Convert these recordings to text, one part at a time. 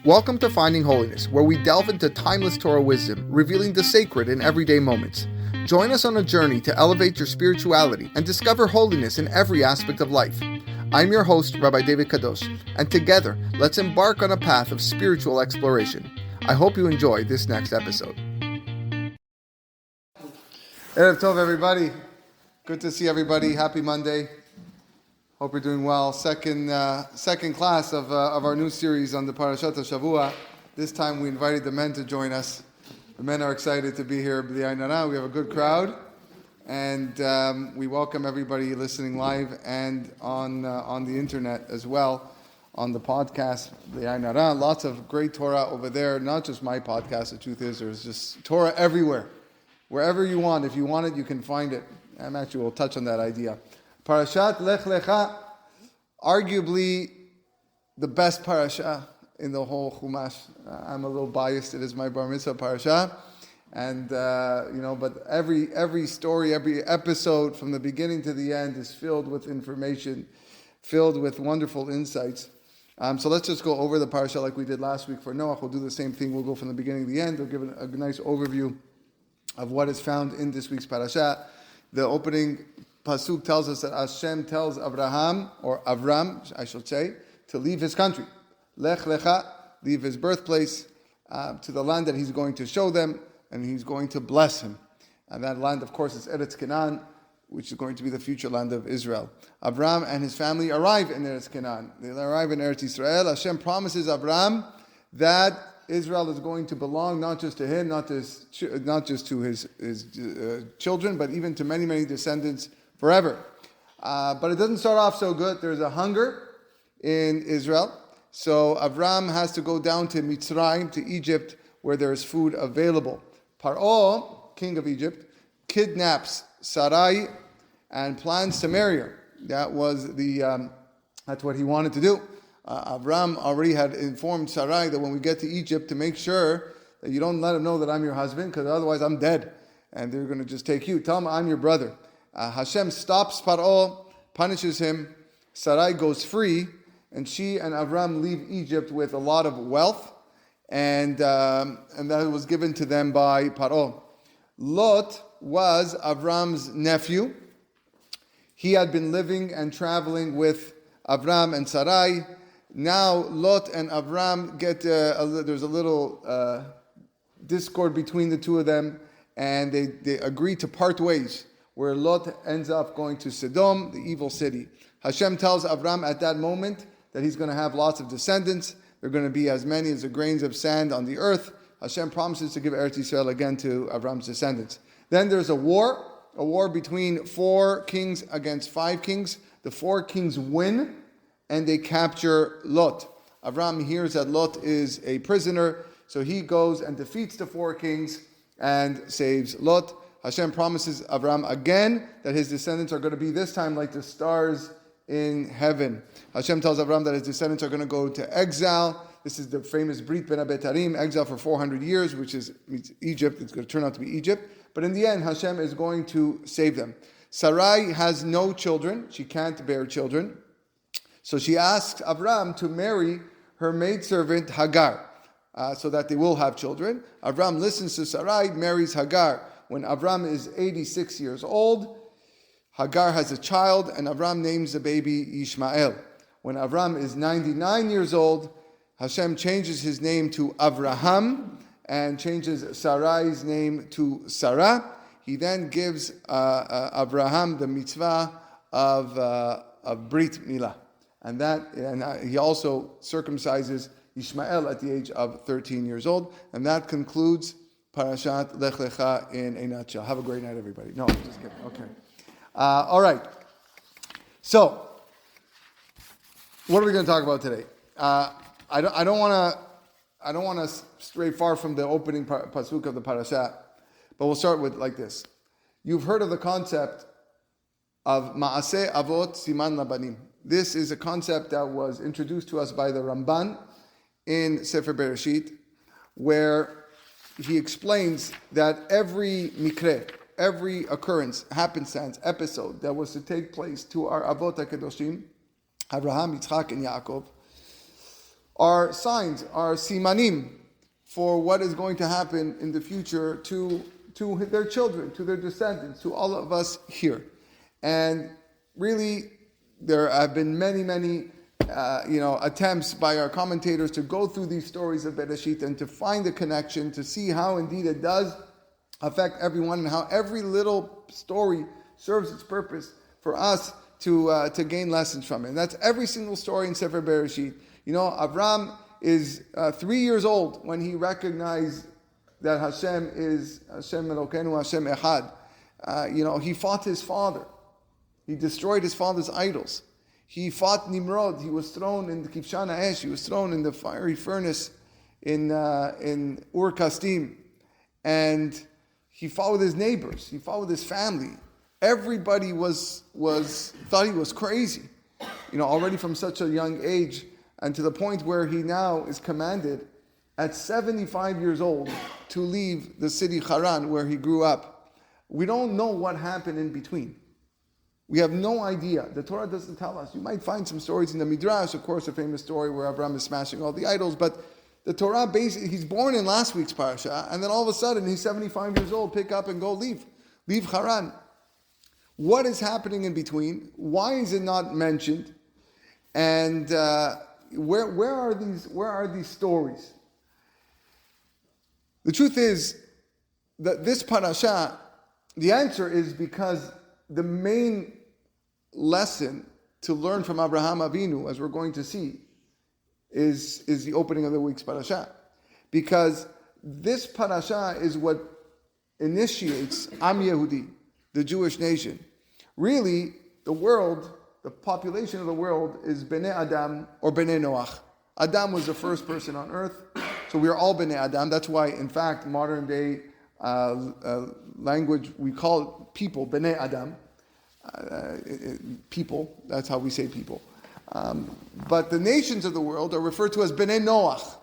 Welcome to Finding Holiness, where we delve into timeless Torah wisdom, revealing the sacred in everyday moments. Join us on a journey to elevate your spirituality and discover holiness in every aspect of life. I'm your host, Rabbi David Kadosh, and together, let's embark on a path of spiritual exploration. I hope you enjoy this next episode. Erev Tov, everybody. Good to see everybody. Happy Monday. Hope you're doing well. Second class of our new series on the Parashat Shavua. This time we invited the men to join us. The men are excited to be here. We have a good crowd, and we welcome everybody listening live and on the internet as well, on the podcast. Lots of great Torah over there. Not just my podcast. The truth is, there's just Torah everywhere. Wherever you want. If you want it, you can find it. We'll touch on that idea. Parashat Lech Lecha, arguably the best parasha in the whole Chumash. I'm a little biased. It is my bar mitzvah parasha, and but every story, every episode from the beginning to the end is filled with information, filled with wonderful insights. So let's just go over the parasha like we did last week for Noach. We'll do the same thing. We'll go from the beginning to the end. We'll give a nice overview of what is found in this week's parasha. The opening Pasuk tells us that Hashem tells Avram, I should say, to leave his country. Lech Lecha, leave his birthplace, to the land that he's going to show them, and he's going to bless him. And that land, of course, is Eretz Canaan, which is going to be the future land of Israel. Avram and his family arrive in Eretz Canaan. They arrive in Eretz Israel. Hashem promises Avram that Israel is going to belong not just to him, not just to his children, but even to many, many descendants forever. But it doesn't start off so good. There's a hunger in Israel. So Avram has to go down to Mitzrayim, to Egypt, where there's food available. Paro, king of Egypt, kidnaps Sarai and plans to marry her. That's what he wanted to do. Avram already had informed Sarai that when we get to Egypt, to make sure that you don't let him know that I'm your husband, because otherwise I'm dead, and they're going to just take you. Tell him I'm your brother. Hashem stops Paro, punishes him. Sarai goes free, and she and Avram leave Egypt with a lot of wealth, and that was given to them by Paro. Lot was Avram's nephew. He had been living and traveling with Avram and Sarai. Now Lot and Avram there's a little discord between the two of them, and they agree to part ways, where Lot ends up going to Sodom, the evil city. Hashem tells Avram at that moment that he's going to have lots of descendants. They're going to be as many as the grains of sand on the earth. Hashem promises to give Eretz Yisrael again to Avram's descendants. Then there's a war between 4 kings against 5 kings. The 4 kings win, and they capture Lot. Avram hears that Lot is a prisoner, so he goes and defeats the 4 kings and saves Lot. Hashem promises Avram again that his descendants are going to be this time like the stars in heaven. Hashem tells Avram that his descendants are going to go to exile. This is the famous Brit Ben Abetarim, exile for 400 years, which is Egypt. It's going to turn out to be Egypt. But in the end, Hashem is going to save them. Sarai has no children. She can't bear children. So she asks Avram to marry her maidservant Hagar, so that they will have children. Avram listens to Sarai, marries Hagar. When Avram is 86 years old, Hagar has a child, and Avram names the baby Ishmael. When Avram is 99 years old, Hashem changes his name to Avraham and changes Sarai's name to Sarah. He then gives Avraham the mitzvah of Brit Milah. And he also circumcises Ishmael at the age of 13 years old. And that concludes Parashat Lech Lecha in a nutshell. Have a great night, everybody. No, I'm just kidding. Okay. All right. So, what are we going to talk about today? I don't want to stray far from the opening pasuk of the parasha, but we'll start with like this. You've heard of the concept of Ma'aseh Avot Siman Labanim. This is a concept that was introduced to us by the Ramban in Sefer Bereshit, where he explains that every mikre, every occurrence, happenstance, episode that was to take place to our Avot HaKadoshim, Abraham, Yitzchak, and Yaakov, are signs, are simanim for what is going to happen in the future to their children, to their descendants, to all of us here. And really, there have been many attempts by our commentators to go through these stories of Bereshit and to find the connection, to see how indeed it does affect everyone and how every little story serves its purpose for us to gain lessons from it. And that's every single story in Sefer Bereshit. Avram is 3 years old when he recognized that Hashem is Hashem Elokeinu, Hashem Echad. He fought his father. He destroyed his father's idols. He fought Nimrod. He was thrown in the Kivshan Ha'esh. He was thrown in the fiery furnace in Ur Kasdim. And he fought with his neighbors. He fought with his family. Everybody thought he was crazy, already from such a young age, and to the point where he now is commanded at 75 years old to leave the city Haran where he grew up. We don't know what happened in between. We have no idea. The Torah doesn't tell us. You might find some stories in the Midrash, of course, a famous story where Abraham is smashing all the idols, but the Torah basically, he's born in last week's parasha, and then all of a sudden he's 75 years old, pick up and go leave Haran. What is happening in between? Why is it not mentioned? And where are these stories? The truth is that this parasha, the answer is because the main lesson to learn from Abraham Avinu, as we're going to see, is the opening of the week's parasha. Because this parasha is what initiates Am Yehudi, the Jewish nation. Really, the world, the population of the world is Bnei Adam or Bnei Noach. Adam was the first person on earth, so we are all Bnei Adam. That's why, in fact, modern day language, we call people Bnei Adam. People, that's how we say people. But the nations of the world are referred to as Bnei Noach,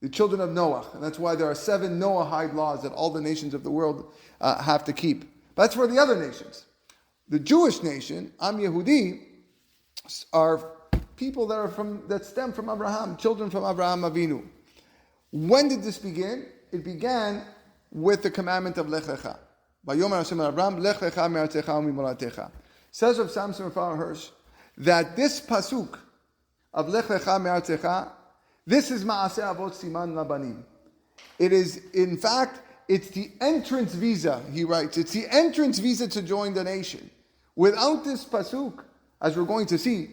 the children of Noah. And that's why there are 7 Noahide laws that all the nations of the world have to keep. But that's for the other nations. The Jewish nation, Am Yehudi, are people that stem from Abraham, children from Abraham Avinu. When did this begin? It began with the commandment of Lech Lecha. Vayomer Hashem el Abraham, Lech Lecha me'artzecha u'mimolatecha. Says Rav Samson Raphael Hirsch that this pasuk of Lech Lecha me'artzecha, this is Ma'aseh Avot Siman Labanim. It is, in fact, it's the entrance visa, he writes. It's the entrance visa to join the nation. Without this pasuk, as we're going to see,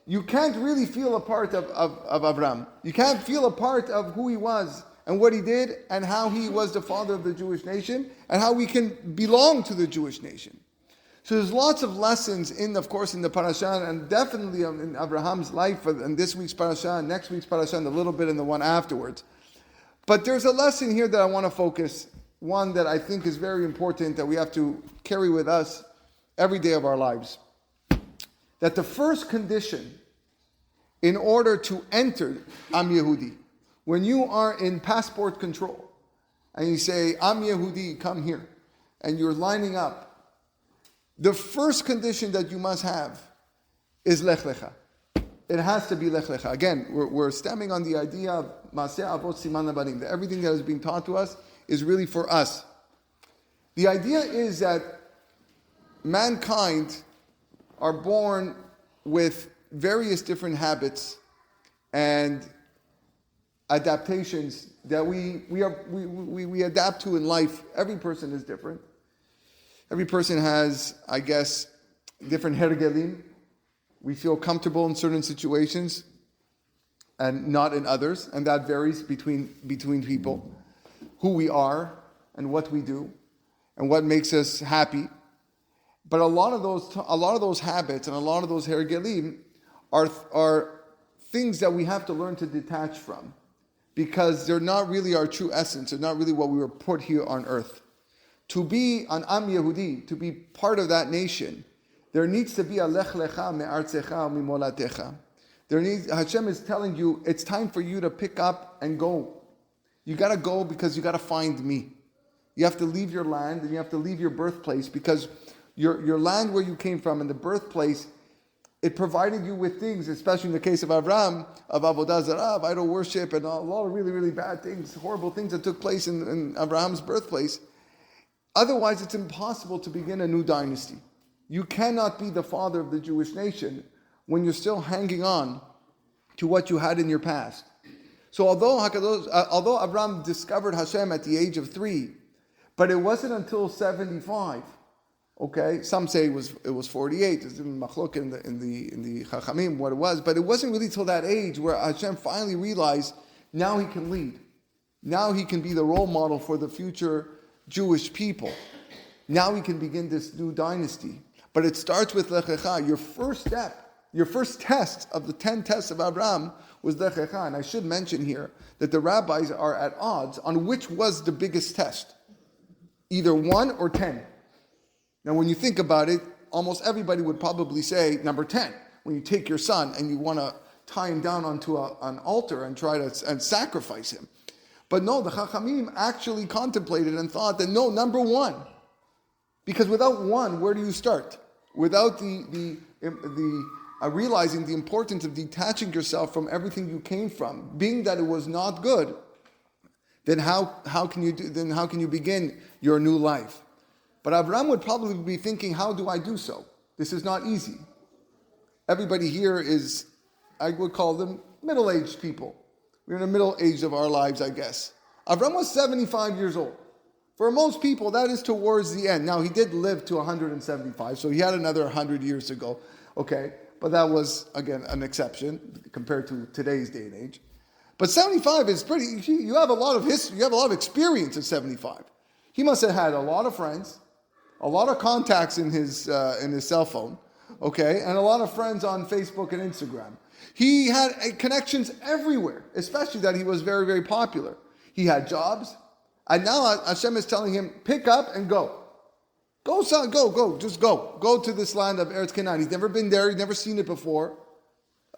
you can't really feel a part of Avram. You can't feel a part of who he was and what he did and how he was the father of the Jewish nation and how we can belong to the Jewish nation. So there's lots of lessons of course, in the parasha and definitely in Abraham's life and this week's parasha and next week's parasha and a little bit in the one afterwards. But there's a lesson here that I want to focus, one that I think is very important that we have to carry with us every day of our lives. That the first condition in order to enter Am Yehudi, when you are in passport control and you say, Am Yehudi, come here, and you're lining up, the first condition that you must have is Lech Lecha. It has to be Lech Lecha. Again, we're stemming on the idea of Maseh Avot Siman Labanim, that everything that is being taught to us is really for us. The idea is that mankind are born with various different habits and adaptations that we adapt to in life. Every person is different. Every person has, I guess, different hergelim. We feel comfortable in certain situations and not in others, and that varies between people. Who we are and what we do and what makes us happy. But a lot of those habits and a lot of those hergelim are things that we have to learn to detach from, because they're not really our true essence. They're not really what we were put here on earth. To be an Am Yehudi, to be part of that nation, there needs to be a Lech Lecha me'artzecha u'mimolatecha. Hashem is telling you, it's time for you to pick up and go. You got to go because you got to find me. You have to leave your land and you have to leave your birthplace, because your land where you came from and the birthplace It provided you with things, especially in the case of Abraham, of Avodah Zarah, of idol worship, and a lot of really, really bad things, horrible things that took place in Abraham's birthplace. Otherwise, it's impossible to begin a new dynasty. You cannot be the father of the Jewish nation when you're still hanging on to what you had in your past. So although Abraham discovered Hashem at the age of 3, but it wasn't until 75. Okay, some say it was 48. There's even machlok in the Chachamim what it was, but it wasn't really till that age where Hashem finally realized now he can lead, now he can be the role model for the future Jewish people. Now he can begin this new dynasty. But it starts with Lech Lecha. Your first step, your first test of the 10 tests of Abraham was Lech Lecha. And I should mention here that the rabbis are at odds on which was the biggest test, either 1 or 10. Now, when you think about it, almost everybody would probably say number 10, when you take your son and you want to tie him down onto an altar and try to sacrifice him. But no, the Chachamim actually contemplated and thought that no, number 1. Because without 1, where do you start? Without the realizing the importance of detaching yourself from everything you came from, being that it was not good, then how can you begin your new life? But Abraham would probably be thinking, how do I do so? This is not easy. Everybody here is, I would call them middle-aged people. We're in the middle age of our lives, I guess. Abraham was 75 years old. For most people, that is towards the end. Now, he did live to 175, so he had another 100 years to go. Okay, but that was, again, an exception compared to today's day and age. But 75 is pretty, you have a lot of history, you have a lot of experience at 75. He must have had a lot of friends, a lot of contacts in his cell phone, okay, and a lot of friends on Facebook and Instagram. He had connections everywhere, especially that he was very, very popular. He had jobs, and now Hashem is telling him, pick up and go. Go, son, go, just go. Go to this land of Eretz Canaan. He's never been there, he's never seen it before.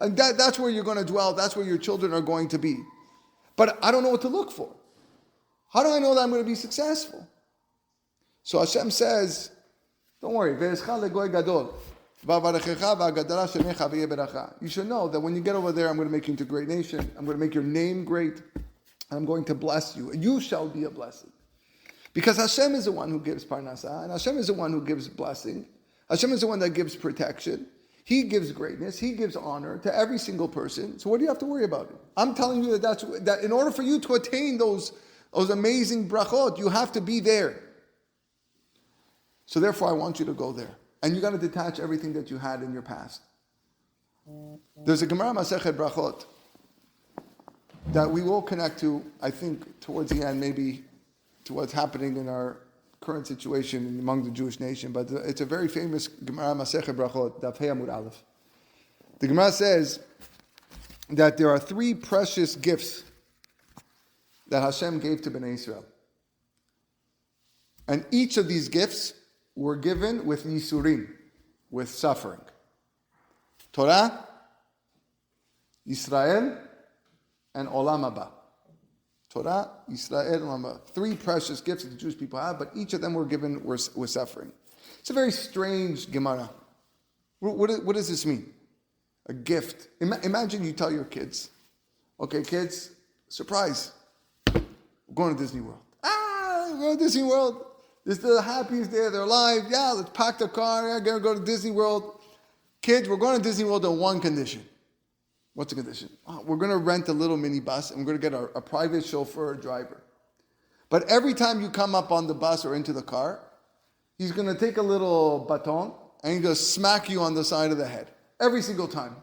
And that's where you're going to dwell, that's where your children are going to be. But I don't know what to look for. How do I know that I'm going to be successful? So Hashem says, don't worry, you should know that when you get over there, I'm going to make you into a great nation. I'm going to make your name great. And I'm going to bless you. And you shall be a blessing. Because Hashem is the one who gives parnasah. And Hashem is the one who gives blessing. Hashem is the one that gives protection. He gives greatness. He gives honor to every single person. So what do you have to worry about it? I'm telling you that in order for you to attain those amazing brachot, you have to be there. So therefore, I want you to go there. And you got to detach everything that you had in your past. There's a Gemara Masechet Brachot that we will connect to, I think, towards the end, maybe to what's happening in our current situation among the Jewish nation. But it's a very famous Gemara Masechet Brachot, Daf Hei Amud Aleph. The Gemara says that there are 3 precious gifts that Hashem gave to Bnei Israel. And each of these gifts were given with yisurim, with suffering. Torah, Israel, and Olam Haba. Torah, Israel, Olam Haba. 3 precious gifts that the Jewish people have, but each of them were given with suffering. It's a very strange Gemara. What does this mean? A gift. Imagine you tell your kids, okay, kids, surprise, we're going to Disney World. We're going to Disney World. This is the happiest day of their life. Yeah, let's pack the car. Yeah, going to go to Disney World. Kids, we're going to Disney World on one condition. What's the condition? We're going to rent a little minibus and we're going to get a private chauffeur or driver. But every time you come up on the bus or into the car, he's going to take a little baton and he's going to smack you on the side of the head. Every single time.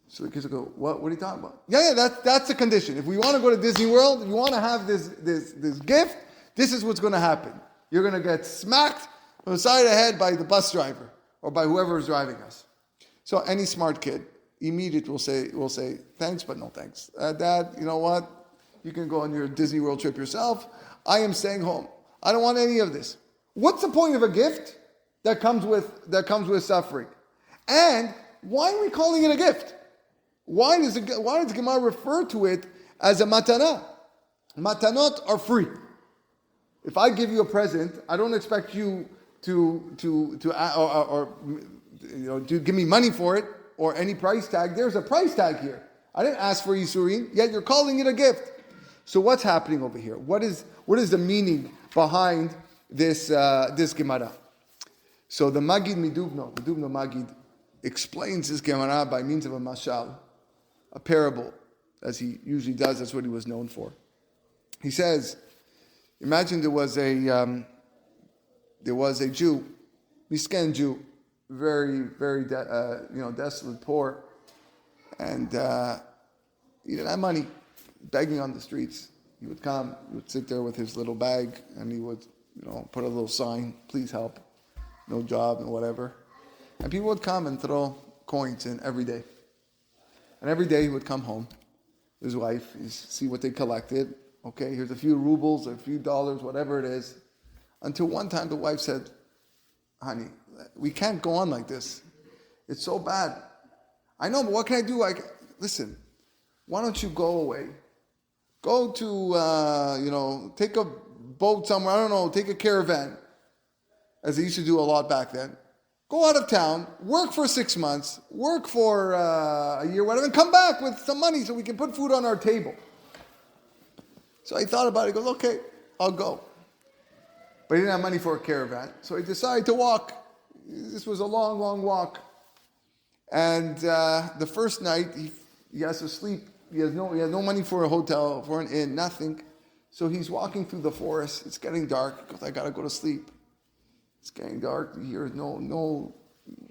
So the kids will go, what are you talking about? Yeah, that's the condition. If we want to go to Disney World, if you want to have this gift, this is what's going to happen. You're going to get smacked on the side of the head by the bus driver or by whoever is driving us. So any smart kid immediately will say, thanks, but no thanks. Dad, you know what? You can go on your Disney World trip yourself. I am staying home. I don't want any of this. What's the point of a gift that comes with suffering? And why are we calling it a gift? Why does Gemara refer to it as a matana? Matanot are free. If I give you a present, I don't expect you to do give me money for it or any price tag. There's a price tag here. I didn't ask for Yisurin, yet you're calling it a gift. So what's happening over here? What is the meaning behind this Gemara? So the Magid Midubno, the Dubno Magid, explains this Gemara by means of a mashal, a parable, as he usually does. That's what he was known for. He says, imagine there was a Jew, misken Jew, very, very desolate, poor, and he didn't have money, begging on the streets. He would come, he would sit there with his little bag, and he would, put a little sign, please help, no job, and whatever. And people would come and throw coins in every day. And every day he would come home, his wife, see what they collected. Okay, here's a few rubles, a few dollars, whatever it is. Until one time the wife said, honey, we can't go on like this. It's so bad. I know, but what can I do? Listen, why don't you go away? Go to, take a boat somewhere. I don't know, take a caravan, as they used to do a lot back then. Go out of town, work for 6 months, work for a year, whatever, and come back with some money so we can put food on our table. So he thought about it. He goes, okay, I'll go. But he didn't have money for a caravan. So he decided to walk. This was a long, long walk. And the first night, he has to sleep. He has no money for a hotel, for an inn, nothing. So he's walking through the forest. It's getting dark. He goes, I got to go to sleep. It's getting dark. He hears no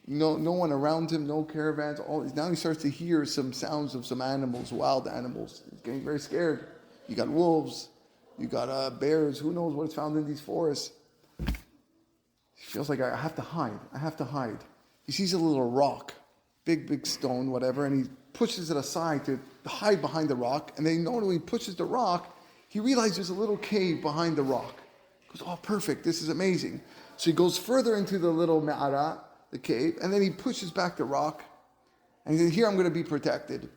one around him, no caravans. Now he starts to hear some sounds of some animals, wild animals. He's getting very scared. You got wolves, you got bears, who knows what's found in these forests. He feels like, I have to hide. He sees a little rock, big stone, whatever, and he pushes it aside to hide behind the rock. And then when he pushes the rock, he realizes there's a little cave behind the rock. He goes, oh, perfect, this is amazing. So he goes further into the little me'ara, the cave, and then he pushes back the rock, and he says, here I'm going to be protected.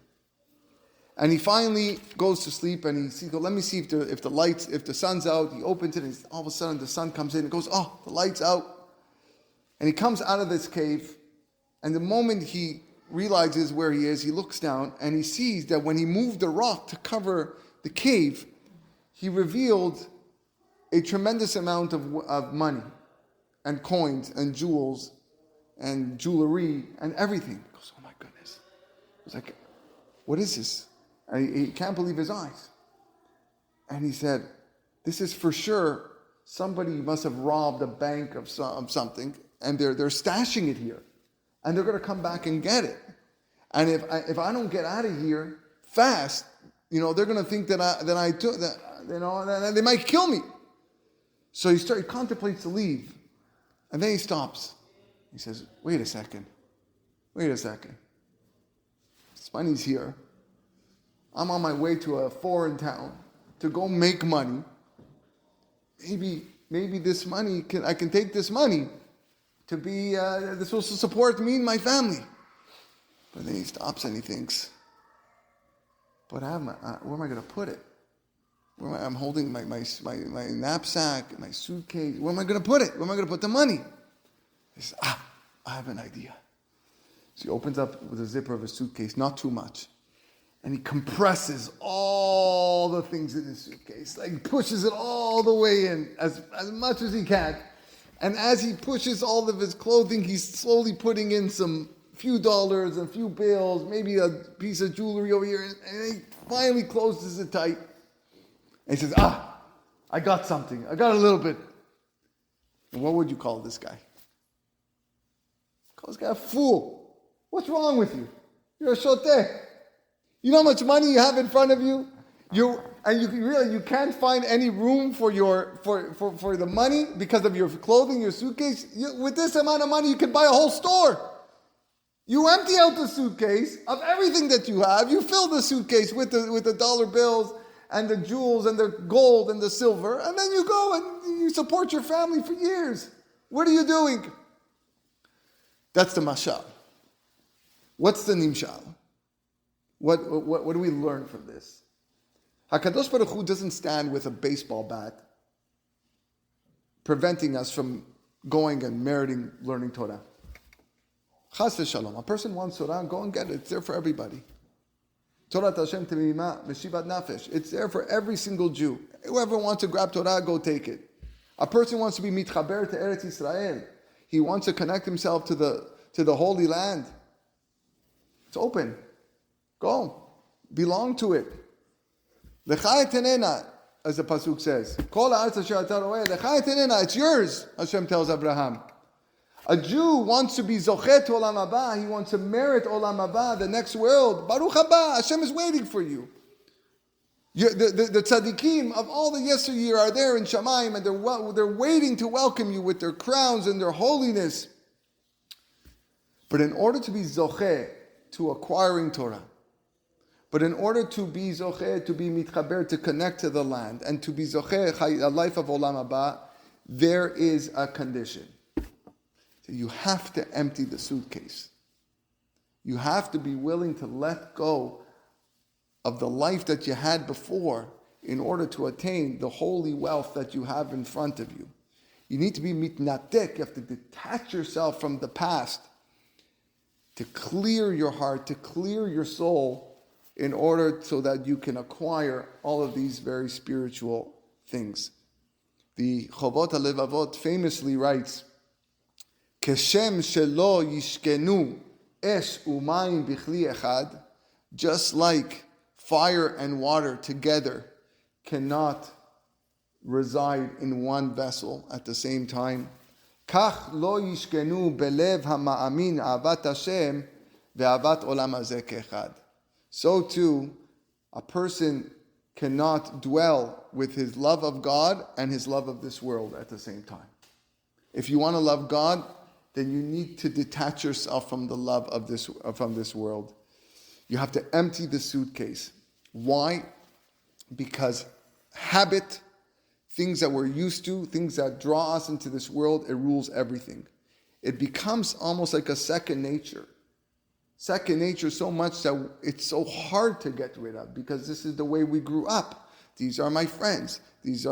And he finally goes to sleep, and he sees, let me see if the sun's out. He opens it, and all of a sudden the sun comes in and goes, oh, the light's out. And he comes out of this cave, and the moment he realizes where he is, he looks down, and he sees that when he moved the rock to cover the cave, he revealed a tremendous amount of money and coins and jewels and jewelry and everything. He goes, oh my goodness. It's like, what is this? And he can't believe his eyes. And he said, this is for sure, somebody must have robbed a bank of something, and they're stashing it here. And they're going to come back and get it. And if I don't get out of here fast, they're going to think that I took that, they might kill me. So he contemplates to leave. And then he stops. He says, wait a second. This money's here. I'm on my way to a foreign town to go make money. Maybe this money, I can take this money to be, this will support me and my family. But then he stops and he thinks, but where am I going to put it? I'm holding my knapsack, my suitcase. Where am I going to put it? Where am I going to put the money? He says, I have an idea. So he opens up with the zipper of his suitcase, not too much. And he compresses all the things in his suitcase. Like pushes it all the way in, as much as he can. And as he pushes all of his clothing, he's slowly putting in some few dollars, a few bills, maybe a piece of jewelry over here. And he finally closes it tight. And he says, I got something. I got a little bit. And what would you call this guy? Call this guy a fool. What's wrong with you? You're a shoteh. You know how much money you have in front of you? You realize you can't find any room for the money because of your clothing, your suitcase. With this amount of money, you can buy a whole store. You empty out the suitcase of everything that you have. You fill the suitcase with the dollar bills and the jewels and the gold and the silver, and then you go and you support your family for years. What are you doing? That's the mashal. What's the nimshal? What do we learn from this? HaKadosh Baruch Hu doesn't stand with a baseball bat preventing us from going and meriting learning Torah. Chas v'shalom. A person wants Torah, go and get it. It's there for everybody. Torah Hashem Temimah Meshivat Nafesh. It's there for every single Jew. Whoever wants to grab Torah, go take it. A person wants to be mitchaber to Eretz Yisrael. He wants to connect himself to the Holy Land. It's open. Go. Belong to it. Lecha tenena, as the pasuk says. Kol ha'aretz asher ata roeh, lecha tenena. It's yours, Hashem tells Abraham. A Jew wants to be zochet olam haba. He wants to merit olam haba, the next world. Baruch haba. Hashem is waiting for you. The tzaddikim of all the yesteryear are there in Shamayim, and they're waiting to welcome you with their crowns and their holiness. But in order to be zocheh to acquiring Torah, but in order to be zocheh, to be mitchaber, to connect to the land, and to be zocheh, a life of olam haba, there is a condition. You have to empty the suitcase. You have to be willing to let go of the life that you had before in order to attain the holy wealth that you have in front of you. You need to be mitnatek. You have to detach yourself from the past to clear your heart, to clear your soul, in order so that you can acquire all of these very spiritual things. The Chovot HaLevavot famously writes, Keshem shelo yishkenu esh umayim bichli echad, just like fire and water together cannot reside in one vessel at the same time. Kach lo yishkenu belev hama'amin avat Hashem ve'avat olam hazeh kechad. So too, a person cannot dwell with his love of God and his love of this world at the same time. If you want to love God, then you need to detach yourself from the love of this world. You have to empty the suitcase. Why? Because habit, things that we're used to, things that draw us into this world, it rules everything. It becomes almost like a second nature. Second nature so much that it's so hard to get rid of, because this is the way we grew up. These are my friends. This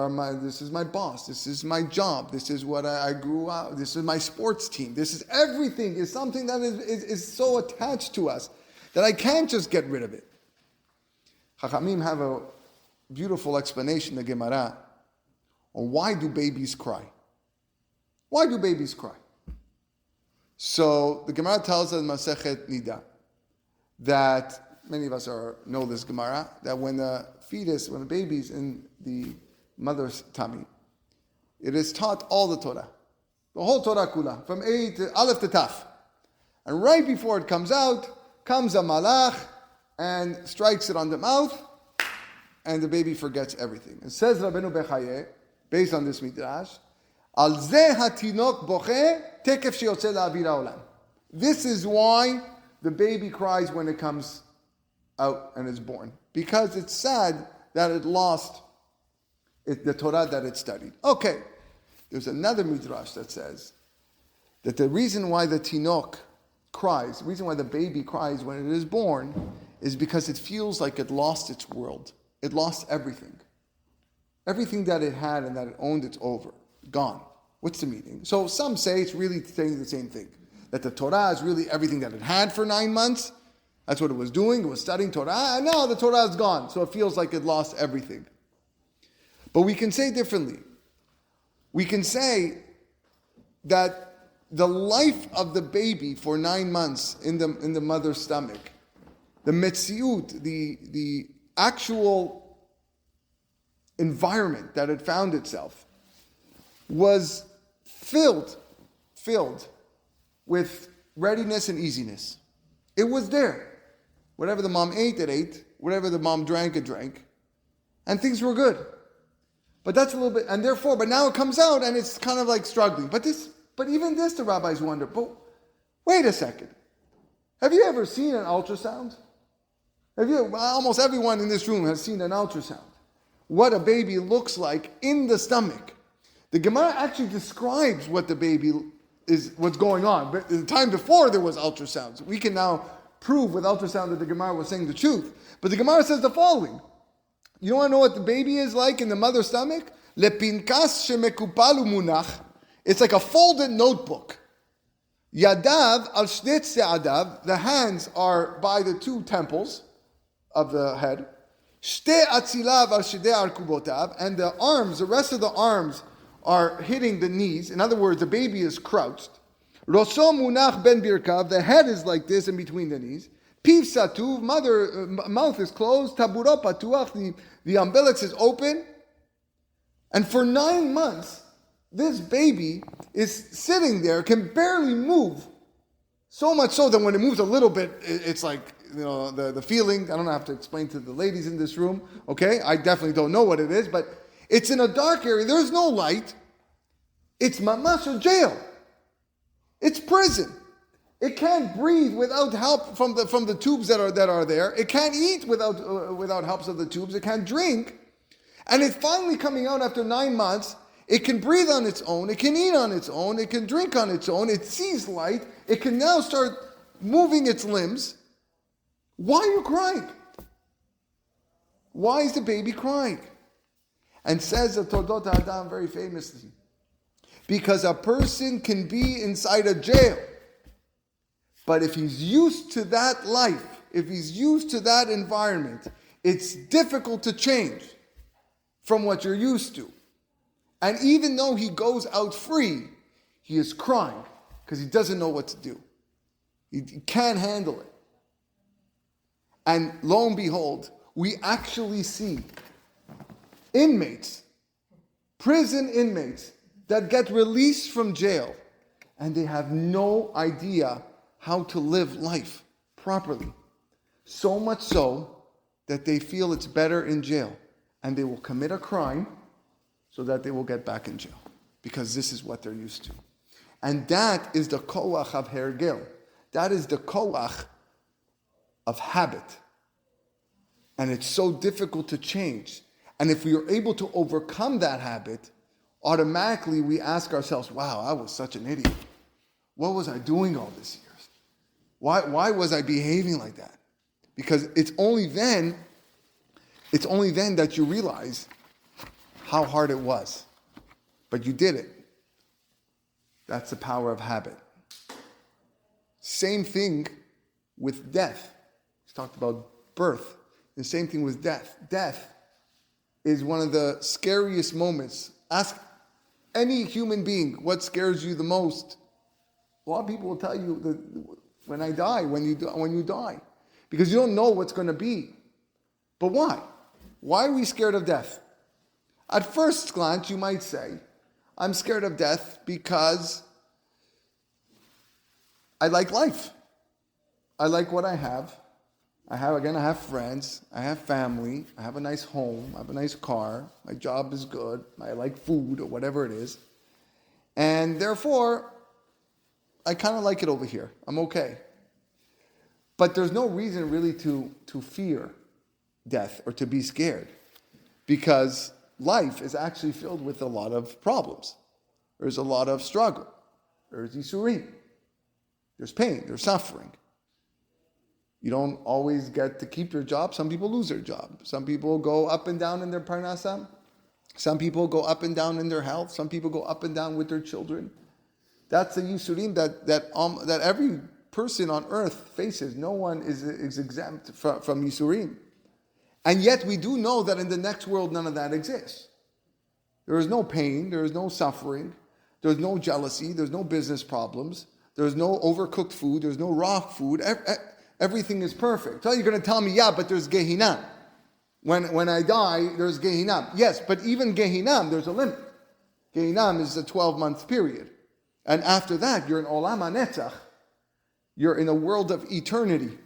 is my boss. This is my job. This is what I grew up. This is my sports team. This is everything is something that is so attached to us that I can't just get rid of it. Chachamim have a beautiful explanation, the Gemara, on why do babies cry. Why do babies cry? So the Gemara tells us in Masechet Nida that many of us know this Gemara, that when the baby's in the mother's tummy, it is taught all the Torah, the whole Torah kula, from A to Aleph to Taf. And right before it comes out, comes a malach and strikes it on the mouth, and the baby forgets everything. It says Rabbeinu Bechaye, based on this midrash, Al zeh hatinok boche tekef sheyotze la'avir ha'olam. This is why the baby cries when it comes out and is born, because it's sad that it lost the Torah that it studied. Okay, there's another midrash that says that the reason why the tinok cries, the reason why the baby cries when it is born, is because it feels like it lost its world. It lost everything. Everything that it had and that it owned, it's over. Gone. What's the meaning? So some say it's really saying the same thing. That the Torah is really everything that it had for 9 months. That's what it was doing. It was studying Torah. And now the Torah is gone. So it feels like it lost everything. But we can say differently. We can say that the life of the baby for 9 months in the mother's stomach, the metziut, the actual environment that it found itself, was filled with readiness and easiness. It was there. Whatever the mom ate, it ate. Whatever the mom drank, it drank. And things were good. But that's a little bit, and therefore, but now it comes out and it's kind of like struggling. But even this, the rabbis wonder, but wait a second. Have you ever seen an ultrasound? Almost everyone in this room has seen an ultrasound. What a baby looks like in the stomach. The Gemara actually describes what the baby what's going on. But the time before there was ultrasounds. We can now prove with ultrasound that the Gemara was saying the truth. But the Gemara says the following. You want to know what the baby is like in the mother's stomach? Lepinkas shemekupalu munach. It's like a folded notebook. Yadav al shnei tze'adav, the hands are by the two temples of the head. Shte atzilav al shidei arkubotav, and the arms, the rest of the arms are hitting the knees. In other words, the baby is crouched. Roso munach ben birkav, the head is like this in between the knees. Piv satuv, mouth is closed. Taburo patuach, the umbilicus is open. And for 9 months, this baby is sitting there, can barely move. So much so that when it moves a little bit, it's like, the feeling. I don't have to explain to the ladies in this room, okay? I definitely don't know what it is, but it's in a dark area. There's no light. It's mamash or jail. It's prison. It can't breathe without help from the tubes that are there. It can't eat without helps of the tubes. It can't drink. And it's finally coming out after 9 months. It can breathe on its own. It can eat on its own. It can drink on its own. It sees light. It can now start moving its limbs. Why are you crying? Why is the baby crying? And says the Tordot Adam very famously, because a person can be inside a jail, but if he's used to that life, if he's used to that environment, it's difficult to change from what you're used to. And even though he goes out free, he is crying because he doesn't know what to do. He can't handle it. And lo and behold, we actually see inmates, prison inmates, that get released from jail, and they have no idea how to live life properly. So much so that they feel it's better in jail, and they will commit a crime so that they will get back in jail, because this is what they're used to. And that is the koach of hergel. That is the koach of habit. And it's so difficult to change. And if we are able to overcome that habit, automatically we ask ourselves, wow, I was such an idiot. What was I doing all these years? Why was I behaving like that? Because it's only then that you realize how hard it was. But you did it. That's the power of habit. Same thing with death. We talked about birth. The same thing with death. Death is one of the scariest moments. Ask any human being what scares you the most. A lot of people will tell you that when you die, because you don't know what's going to be. But why? Why are we scared of death? At first glance, you might say, I'm scared of death because I like life. I like what I have. I have friends, I have family, I have a nice home, I have a nice car, my job is good, I like food or whatever it is. And therefore, I kind of like it over here. I'm okay. But there's no reason really to fear death or to be scared, because life is actually filled with a lot of problems. There's a lot of struggle. There's yisurim. There's pain. There's suffering. You don't always get to keep your job. Some people lose their job. Some people go up and down in their parnasa. Some people go up and down in their health. Some people go up and down with their children. That's the yisurim that every person on earth faces. No one is exempt from yisurim. And yet we do know that in the next world none of that exists. There is no pain. There is no suffering. There's no jealousy. There's no business problems. There's no overcooked food. There's no raw food. Everything is perfect. So you're going to tell me, yeah, but there's Gehinam. When I die, there's Gehinam. Yes, but even Gehinam, there's a limit. Gehinam is a 12-month period. And after that, you're in Olam HaNetzach. You're in a world of eternity,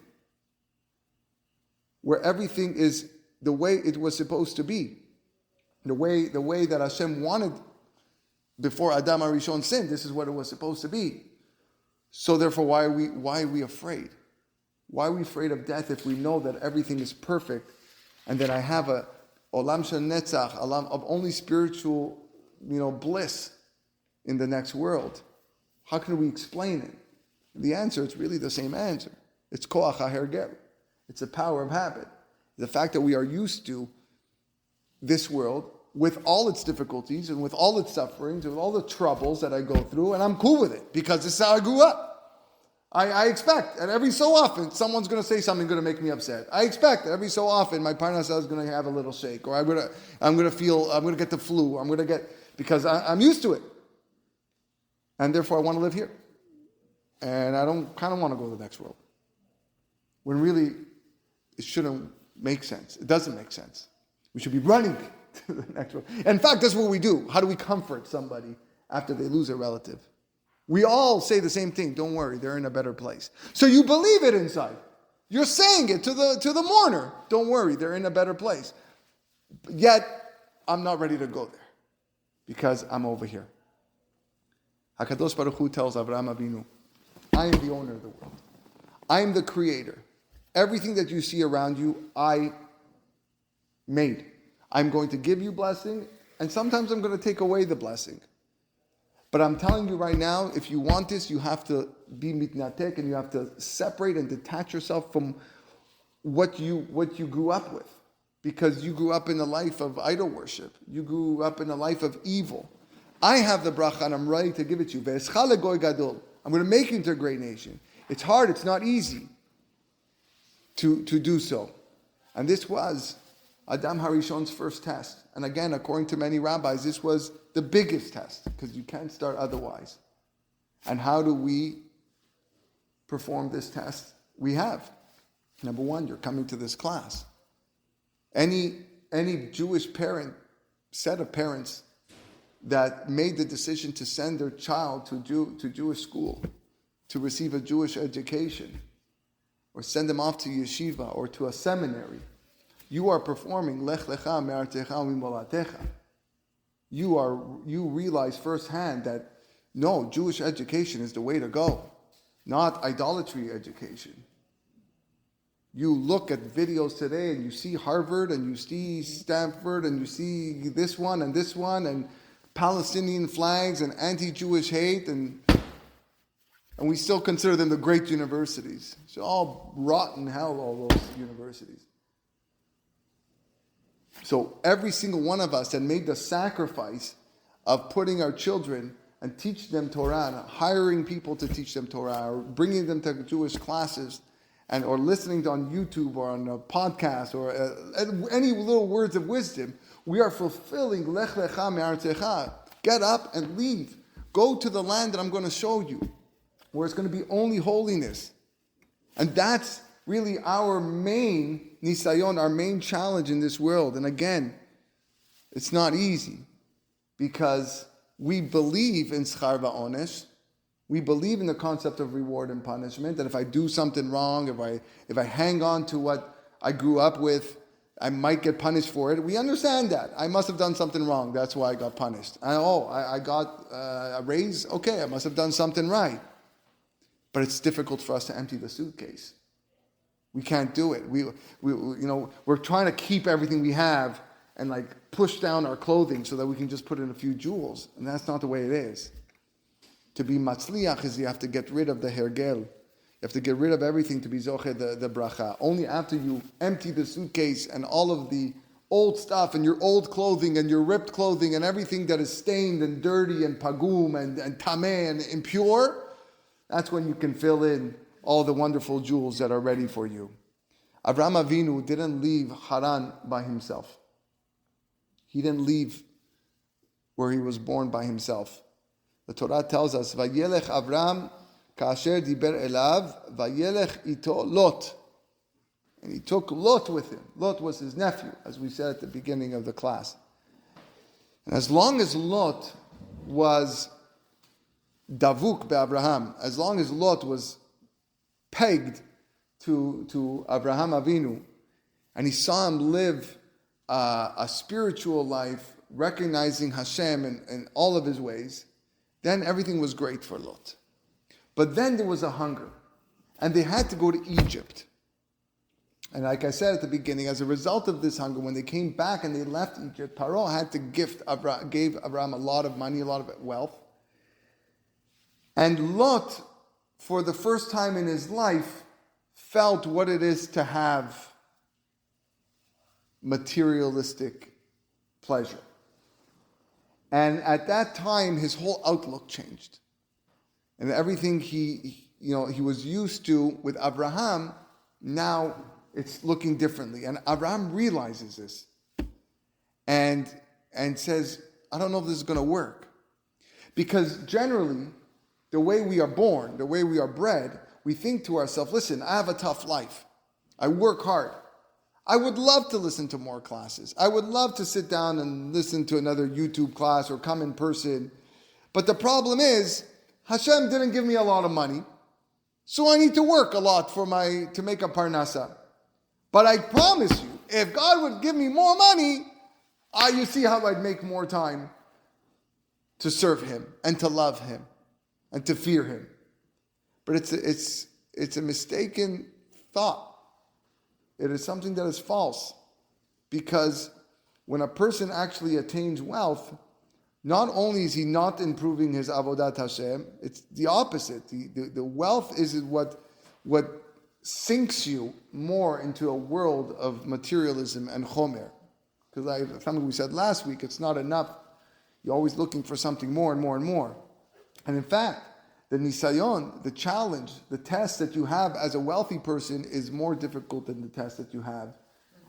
where everything is the way it was supposed to be. The way that Hashem wanted before Adam HaRishon sinned. This is what it was supposed to be. So therefore, why are we afraid? Why are we afraid of death if we know that everything is perfect and that I have a olam shel netzach, olam of only spiritual, bliss in the next world? How can we explain it? The answer is really the same answer. It's koach hahergel. It's the power of habit. The fact that we are used to this world with all its difficulties and with all its sufferings and with all the troubles that I go through, and I'm cool with it because this is how I grew up. I expect, and every so often, someone's going to say something going to make me upset. I expect that every so often, my parnasa is going to have a little shake, or I'm going to get the flu, because I'm used to it. And therefore I want to live here. And I don't kind of want to go to the next world. When really, it shouldn't make sense. It doesn't make sense. We should be running to the next world. And in fact, that's what we do. How do we comfort somebody after they lose a relative? We all say the same thing. Don't worry, they're in a better place. So you believe it inside. You're saying it to the mourner. Don't worry, they're in a better place. Yet, I'm not ready to go there because I'm over here. HaKadosh Baruch Hu tells Avraham Avinu, I am the owner of the world. I am the creator. Everything that you see around you, I made. I'm going to give you blessing, and sometimes I'm going to take away the blessing. But I'm telling you right now, if you want this, you have to be mitnatek, and you have to separate and detach yourself from what you grew up with. Because you grew up in a life of idol worship. You grew up in a life of evil. I have the bracha, and I'm ready to give it to you. Ve'escha legoy gadol. I'm going to make you into a great nation. It's hard, it's not easy to do so. And this was Adam Harishon's first test. And again, according to many rabbis, this was the biggest test, because you can't start otherwise. And how do we perform this test? We have. Number one, you're coming to this class. Any Jewish set of parents that made the decision to send their child to Jewish school, to receive a Jewish education, or send them off to yeshiva or to a seminary, you are performing Lech Lecha me'artecha u'mimolatecha. You realize firsthand that no, Jewish education is the way to go, not idolatry education. You look at videos today and you see Harvard and you see Stanford and you see this one and Palestinian flags and anti-Jewish hate, and we still consider them the great universities. It's all rotten hell, all those universities. So every single one of us that made the sacrifice of putting our children and teach them Torah, and hiring people to teach them Torah, or bringing them to Jewish classes, or listening on YouTube or on a podcast, or any little words of wisdom, we are fulfilling Lech Lecha me'artecha. Get up and leave. Go to the land that I'm going to show you, where it's going to be only holiness. And that's really our main nisayon, our main challenge in this world. And again, it's not easy, because we believe in schar va'onesh. We believe in the concept of reward and punishment, that if I do something wrong, if I hang on to what I grew up with, I might get punished for it. We understand that. I must have done something wrong. That's why I got punished. I got a raise. Okay, I must have done something right. But it's difficult for us to empty the suitcase. We can't do it. We're trying to keep everything we have and push down our clothing so that we can just put in a few jewels. And that's not the way it is. To be matzliach is you have to get rid of the hergel. You have to get rid of everything to be zoche the bracha. Only after you empty the suitcase and all of the old stuff and your old clothing and your ripped clothing and everything that is stained and dirty and pagum and tameh and impure, that's when you can fill in all the wonderful jewels that are ready for you. Avraham Avinu didn't leave Haran by himself. He didn't leave where he was born by himself. The Torah tells us, Vayelech Avram kasher diber elav, vayelech ito Lot. And he took Lot with him. Lot was his nephew, as we said at the beginning of the class. And as long as Lot was davuk be'Abraham, as long as Lot was pegged to Abraham Avinu, and he saw him live a spiritual life, recognizing Hashem in all of his ways, then everything was great for Lot. But then there was a hunger, and they had to go to Egypt. And like I said at the beginning, as a result of this hunger, when they came back and they left Egypt, Paro had to gave Abraham a lot of money, a lot of wealth. And Lot, for the first time in his life, felt what it is to have materialistic pleasure. And at that time, his whole outlook changed. And everything he he was used to with Abraham, now it's looking differently. And Abraham realizes this and says, I don't know if this is going to work. Because generally, the way we are born, the way we are bred, we think to ourselves, listen, I have a tough life. I work hard. I would love to listen to more classes. I would love to sit down and listen to another YouTube class or come in person. But the problem is, Hashem didn't give me a lot of money, so I need to work a lot to make a parnasa. But I promise you, if God would give me more money, you see how I'd make more time to serve Him and to love Him and to fear Him. But it's a mistaken thought. It is something that is false. Because when a person actually attains wealth, not only is he not improving his avodat Hashem, it's the opposite. The wealth is what sinks you more into a world of materialism and chomer. Because something we said last week, it's not enough. You're always looking for something more and more and more. And in fact, the nisayon, the challenge, the test that you have as a wealthy person is more difficult than the test that you have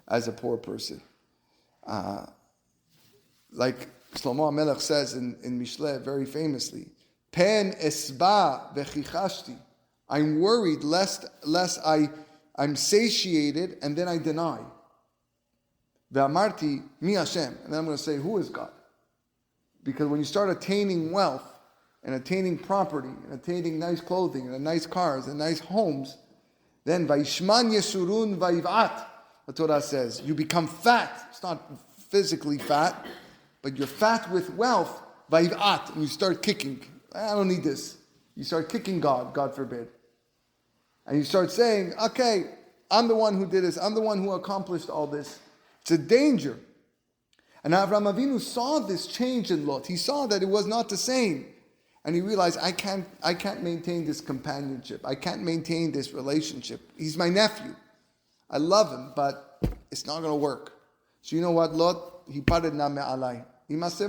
as a poor person. Like Shlomo HaMelech says in Mishleh very famously, Pen esba v'chichashti. I'm worried lest I'm satiated and then I deny. Ve'amarti mi Hashem. And then I'm going to say, who is God? Because when you start attaining wealth and attaining property and attaining nice clothing and nice cars and nice homes, then Vaishman Yesurun Vaivat, the Torah says, you become fat. It's not physically fat, but you're fat with wealth, Vaivat, and you start kicking. I don't need this. You start kicking God forbid. And you start saying, okay, I'm the one who did this. I'm the one who accomplished all this. It's a danger. And Avraham Avinu saw this change in Lot. He saw that it was not the same. And he realized, I can't maintain this companionship. I can't maintain this relationship. He's my nephew. I love him, but it's not going to work. So you know what, Lot? He parted na me'alai. You want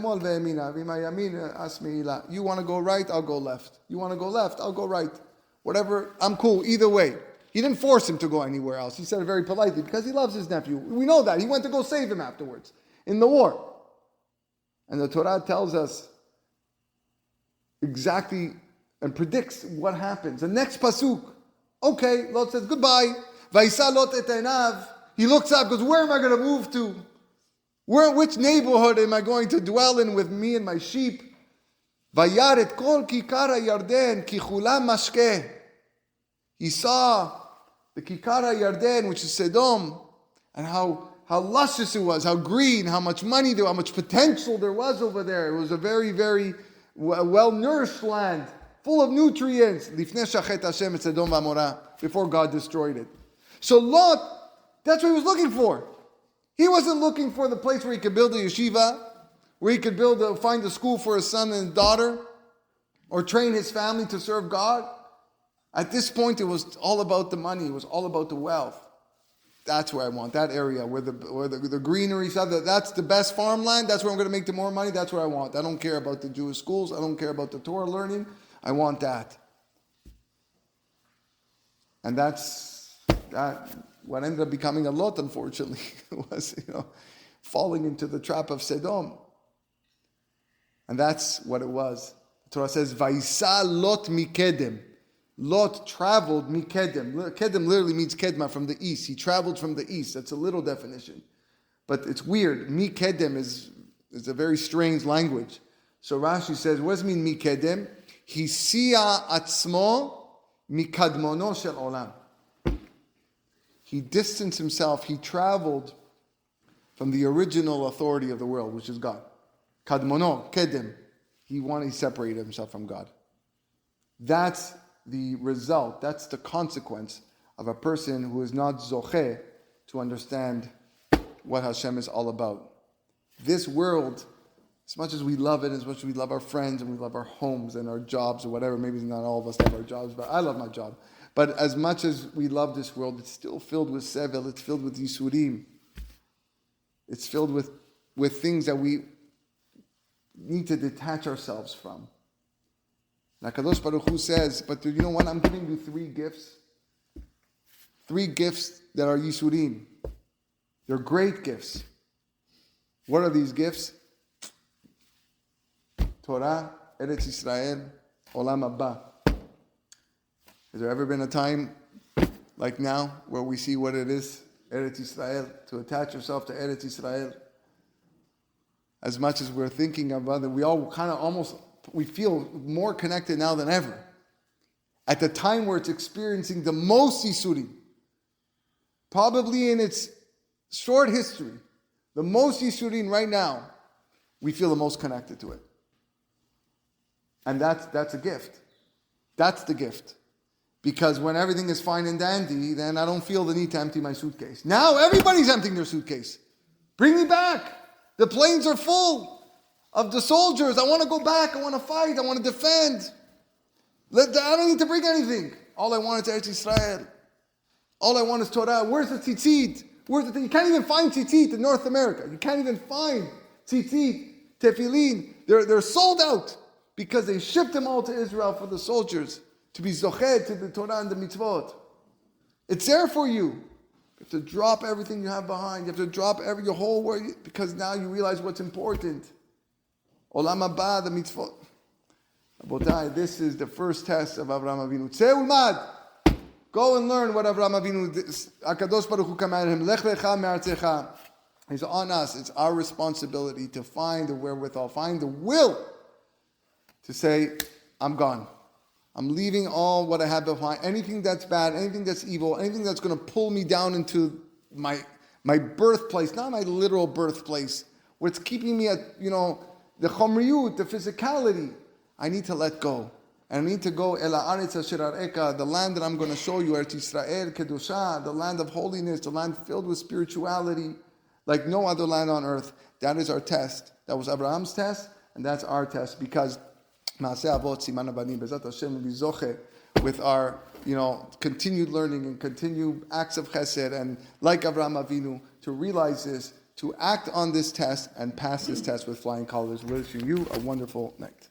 to go right, I'll go left. You want to go left, I'll go right. Whatever, I'm cool, either way. He didn't force him to go anywhere else. He said it very politely because he loves his nephew. We know that. He went to go save him afterwards in the war. And the Torah tells us exactly and predicts what happens. The next pasuk, okay, Lot says goodbye. Vaisa Lot et einav. He looks up, goes, where am I going to move to? Which neighborhood am I going to dwell in with me and my sheep? Vayar et kol kikar Yarden ki chulam mashkeh. He saw the Kikar Yarden, which is Sodom, and how luscious it was, how green, how much money there, how much potential there was over there. It was a very, very well-nourished land, full of nutrients. Lifnei shachet Hashem et Sodom v'Amorah, before God destroyed it. So Lot, that's what he was looking for. He wasn't looking for the place where he could build a yeshiva, where he could find a school for his son and daughter, or train his family to serve God. At this point, it was all about the money. It was all about the wealth. That's where I want, that area where the greenery stuff. That's the best farmland. That's where I'm going to make the more money. That's what I want. I don't care about the Jewish schools. I don't care about the Torah learning. I want that. And that's what ended up becoming a lot. Unfortunately, was falling into the trap of Sodom. And that's what it was. The Torah says, "Vaisa Lot mikedem." Lot traveled mikedem. Kedem literally means kedma, from the east. He traveled from the east. That's a little definition. But it's weird. Mikedem is a very strange language. So Rashi says, what does it mean mikedem? Hisiya atzmo mikadmono shel olam. He distanced himself. He traveled from the original authority of the world, which is God. Kadmono, kedem. He separated himself from God. That's the result, that's the consequence of a person who is not zocheh to understand what Hashem is all about. This world, as much as we love it, as much as we love our friends and we love our homes and our jobs or whatever, maybe not all of us love our jobs, but I love my job. But as much as we love this world, it's still filled with sevel, it's filled with yisurim. It's filled with things that we need to detach ourselves from. And HaKadosh Baruch Hu says, but you know what? I'm giving you 3 gifts. 3 gifts that are Yisurim. They're great gifts. What are these gifts? Torah, Eretz Yisrael, Olam Haba. Has there ever been a time like now where we see what it is, Eretz Yisrael, to attach yourself to Eretz Yisrael? As much as we're thinking about it, we all kind of we feel more connected now than ever. At the time where it's experiencing the most Yisurim, probably in its short history, the most Yisurim right now, we feel the most connected to it. And that's a gift. That's the gift. Because when everything is fine and dandy, then I don't feel the need to empty my suitcase. Now everybody's emptying their suitcase. Bring me back. The planes are full of the soldiers. I want to go back. I want to fight. I want to defend. I don't need to bring anything. All I want is Eretz Yisrael. All I want is Torah. Where's the tzitzit? Where's the thing? You can't even find tzitzit in North America. You can't even find tzitzit, tefillin. They're sold out because they shipped them all to Israel for the soldiers to be zoched to the Torah and the mitzvot. It's there for you. You have to drop everything you have behind. You have to drop your whole world because now you realize what's important. Olam haba, the mitzvot. Rabotai, this is the first test of Avraham Avinu. Tzeh ulmad. Go and learn what Avraham Avinu did. HaKadosh Baruch Hu commanded him. Lech Lecha me'artzecha. It's on us. It's our responsibility to find the wherewithal, find the will to say, I'm gone. I'm leaving all what I have behind. Anything that's bad, anything that's evil, anything that's going to pull me down into my birthplace, not my literal birthplace, what's keeping me at, the chomriyut, the physicality. I need to let go. And I need to go el haaretz asher areka, the land that I'm going to show you, Eretz Yisrael, Kedusha, the land of holiness, the land filled with spirituality, like no other land on earth. That is our test. That was Abraham's test, and that's our test, because Maaseh Avot Siman Abanim Bezat Hashem will be zoche with our, continued learning and continued acts of chesed, and like Avraham Avinu, to realize this, to act on this test and pass this test with flying colors. Wishing you a wonderful night.